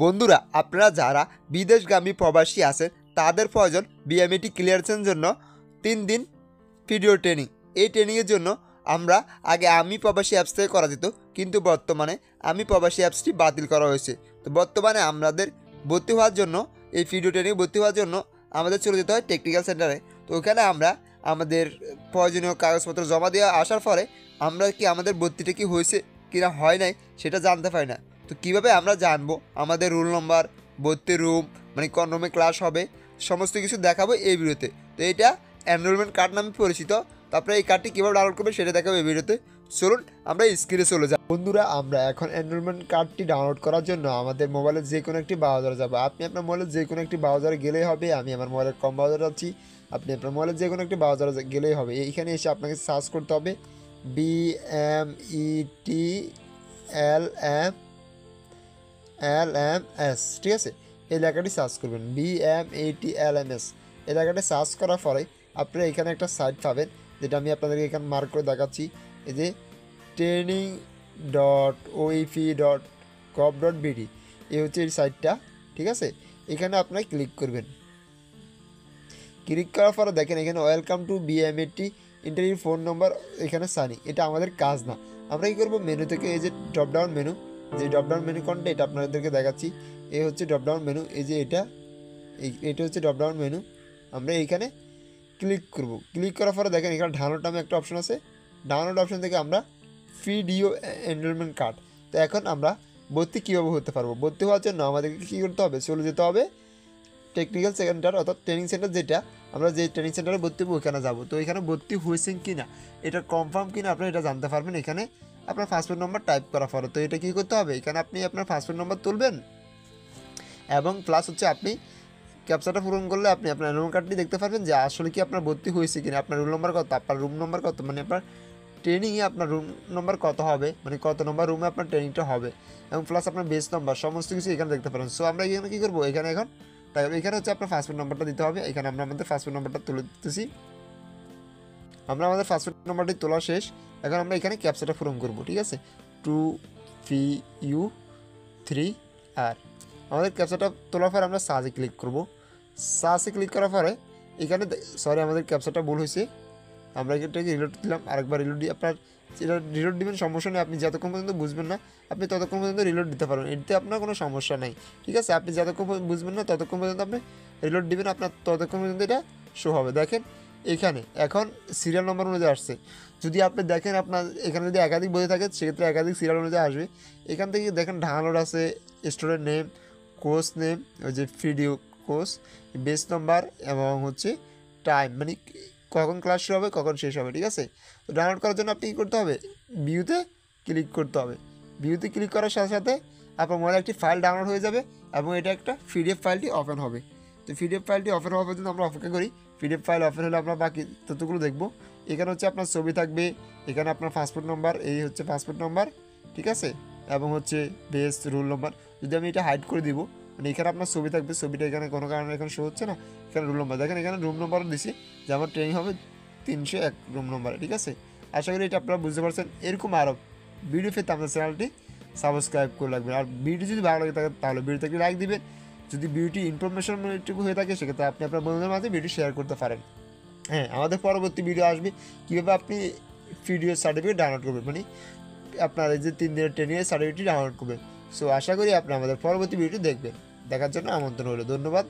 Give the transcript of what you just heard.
বন্ধুরা, আপনারা যারা বিদেশগামী প্রবাসী আছেন তাদের প্রয়োজন বিএমইটি ক্লিয়ারেন্সের জন্য 3 দিন ভিডিও ট্রেনিং। এই ট্রেনিংয়ের জন্য আমরা আগে আমি প্রবাসী অ্যাপস থেকে করা যেত, কিন্তু বর্তমানে আমি প্রবাসী অ্যাপসটি বাতিল করা হয়েছে। তো বর্তমানে আমাদের ভর্তি হওয়ার জন্য, এই ভিডিও ট্রেনিং ভর্তি হওয়ার জন্য আমাদের চলে যেতে হয় টেকনিক্যাল সেন্টারে। তো ওখানে আমরা আমাদের প্রয়োজনীয় কাগজপত্র জমা দিয়ে আসার পরে আমরা কি আমাদের ভর্তিটা কি হয়েছে কিনা হয় নাই সেটা জানতে পারি না। তো কীভাবে আমরা জানবো আমাদের রোল নম্বর, ভর্তি রুম, মানে কোন রুমে ক্লাস হবে, সমস্ত কিছু দেখাবো এই ভিডিওতে। তো এটা এনরোলমেন্ট কার্ড নামে পরিচিত। তারপরে এই কার্ডটি কীভাবে ডাউনলোড করবে সেটা দেখাবো এই ভিডিওতে। চলুন আমরা স্ক্রিনে চলে যাই। বন্ধুরা, আমরা এখন এনরোলমেন্ট কার্ডটি ডাউনলোড করার জন্য আমাদের মোবাইলের যে কোনো একটি ব্রাউজারে যাবো। আপনি আপনার মোবাইলের যে কোনো একটি ব্রাউজারে গেলেই হবে। আমি আমার মোবাইলের কম ব্রাউজারে যাচ্ছি, আপনি আপনার মোবাইলের যে কোনো একটি ব্রাউজারে গেলেই হবে। এইখানে এসে আপনাকে সার্চ করতে হবে BMETLMS, ঠিক আছে? এই লেখাটি সার্চ করবেন, BMETLMS। এই লেখাটি সার্চ করার পরে আপনারা এখানে একটা সাইট পাবেন, যেটা আমি আপনাদেরকে এখানে মার্ক করে দেখাচ্ছি। এই যে training.oef.gov.bd, এই হচ্ছে এই সাইটটা, ঠিক আছে? এখানে আপনারা ক্লিক করবেন। ক্লিক করার পরে দেখেন এখানে welcome to BMAT, interview phone নম্বর, এখানে সাইনিং। এটা আমাদের কাজ না। আমরা কী করবো, মেনু থেকে এই যে ড্রপডাউন মেনু, যে ড্রপডাউন মেনু কোনটা এটা আপনাদেরকে দেখাচ্ছি। এই হচ্ছে ড্রপডাউন মেনু, এই যে এটা হচ্ছে ড্রপডাউন মেনু। আমরা এইখানে ক্লিক করব। ক্লিক করার পরে দেখেন এখানে ডাউনলোড নামে একটা অপশন আছে। ডাউনলোড অপশন থেকে আমরা ভিডিও এনরোলমেন্ট কার্ড। তো এখন আমরা ভর্তি কীভাবে হতে পারবো, ভর্তি হওয়ার জন্য আমাদেরকে কী করতে হবে, চলে যেতে হবে টেকনিক্যাল সেন্টার, অর্থাৎ ট্রেনিং সেন্টার, যেটা আমরা যে ট্রেনিং সেন্টারে ভর্তি হবো ওখানে যাবো। তো এখানে ভর্তি হয়েছেন কি না, এটা কনফার্ম কি না আপনারা এটা জানতে পারবেন এখানে আপনার পাসপোর্ট নম্বর টাইপ করার পরে। তো এটা কী করতে হবে, এখানে আপনি আপনার পাসপোর্ট নম্বর তুলবেন এবং প্লাস হচ্ছে আপনি ক্যাপচাটা পূরণ করলে আপনি আপনার রুম কার্ডটি দেখতে পারবেন যে আসলে কি আপনার ভর্তি হয়েছে কিনা, আপনার রুম নম্বর কত, আপনার রুম নম্বর কত, মানে আপনার ট্রেনিংয়ে আপনার রুম নম্বর কত হবে, মানে কত নম্বর রুমে আপনার ট্রেনিংটা হবে, এবং প্লাস আপনার বেস নম্বর, সমস্ত কিছু এখানে দেখতে পারেন। সো আমরা এখানে কী করবো, এখানে এখন তাই এখানে হচ্ছে আপনার পাসপোর্ট নম্বরটা দিতে হবে। এখানে আমরা আমাদের পাসপোর্ট নম্বরটা তুলে দিতেছি। আমরা আমাদের পাসপোর্ট নম্বরটি তোলা শেষ। এখন আমরা এখানে ক্যাপচাটা পূরণ করবো, ঠিক আছে? 2VU3R। আমাদের ক্যাপচাটা তোলার পরে আমরা সার্চে ক্লিক করবো। সার্চে ক্লিক করার পরে এখানে আমাদের ক্যাপচাটা ভুল হয়েছে। আমরা এটাকে রিলোড দিলাম, আরেকবার রিলোড দিয়ে আপনার এটা রিলোড দিবেন, সমস্যা নেই। আপনি যতক্ষণ পর্যন্ত বুঝবেন না আপনি ততক্ষণ পর্যন্ত রিলোড দিতে পারবেন, এতে আপনার কোনো সমস্যা নেই, ঠিক আছে? আপনি যতক্ষণ বুঝবেন না ততক্ষণ পর্যন্ত আপনি রিলোড দিবেন, আপনার ততক্ষণ পর্যন্ত এটা শো হবে। দেখেন এখানে এখন সিরিয়াল নম্বর অনুযায়ী আসছে। যদি আপনি দেখেন আপনার এখানে যদি একাধিক বই থাকে সেক্ষেত্রে একাধিক সিরিয়াল অনুযায়ী আসবে। এখান থেকে দেখেন ডাউনলোড আছে, স্টুডেন্ট নেম, কোর্স নেম, ওই যে ভিডিও কোর্স, বেস নাম্বার এবং হচ্ছে টাইম, মানে কখন ক্লাস শুরু হবে কখন শেষ হবে, ঠিক আছে? তো ডাউনলোড করার জন্য আপনি কী করতে হবে, ভিউতে ক্লিক করতে হবে। ভিউতে ক্লিক করার সাথে সাথে আপনার মোবাইলে একটি ফাইল ডাউনলোড হয়ে যাবে এবং এটা একটা পিডিএফ ফাইলটি ওপেন হবে। তো পিডিএফ ফাইলটি ওপেন হওয়ার পর্যন্ত আমরা অপেক্ষা করি। পিডিএফ ফাইল ওপেন হলে আমরা বাকি তথ্যগুলো দেখব। এখানে হচ্ছে আপনার ছবি থাকবে, এখানে আপনার পাসপোর্ট নম্বর, এই হচ্ছে পাসপোর্ট নম্বর, ঠিক আছে? এবং হচ্ছে বেস রোল নম্বর। যদি আমি এটা হাইড করে দিব, মানে এখানে আপনার ছবি থাকবে, ছবিটা এখানে কোনো কারণে এখন শো হচ্ছে না। এখানে রুম নম্বর দেখেন, এখানে রুম নম্বরও দিছি যে আমার ট্রেনিং হবে 301 রুম নম্বরে, ঠিক আছে? আশা করি এটা আপনারা বুঝতে পারছেন। এরকম আরও ভিডিও পেতে আমাদের চ্যানেলটি সাবস্ক্রাইব করে রাখবেন। আর ভিডিও যদি ভালো লাগে থাকে তাহলে ভিডিওতে একটি লাইক দিবেন। যদি ভিডিওটি ইনফরমেশনটুকু হয়ে থাকে সেক্ষেত্রে আপনি আপনার বন্ধুদের মাঝে ভিডিও শেয়ার করতে পারেন। হ্যাঁ, আমাদের পরবর্তী ভিডিও আসবে কীভাবে আপনি ভিডিও সার্টিফিকেট ডাউনলোড করবেন, মানে আপনার এই যে 3 দিনের ট্রেনিংয়ের সার্টিফিকেটটি ডাউনলোড করবেন। সো আশা করি আপনি আমাদের পরবর্তী ভিডিওটি দেখবেন। দেখার জন্য আমন্ত্রণ হলো, ধন্যবাদ।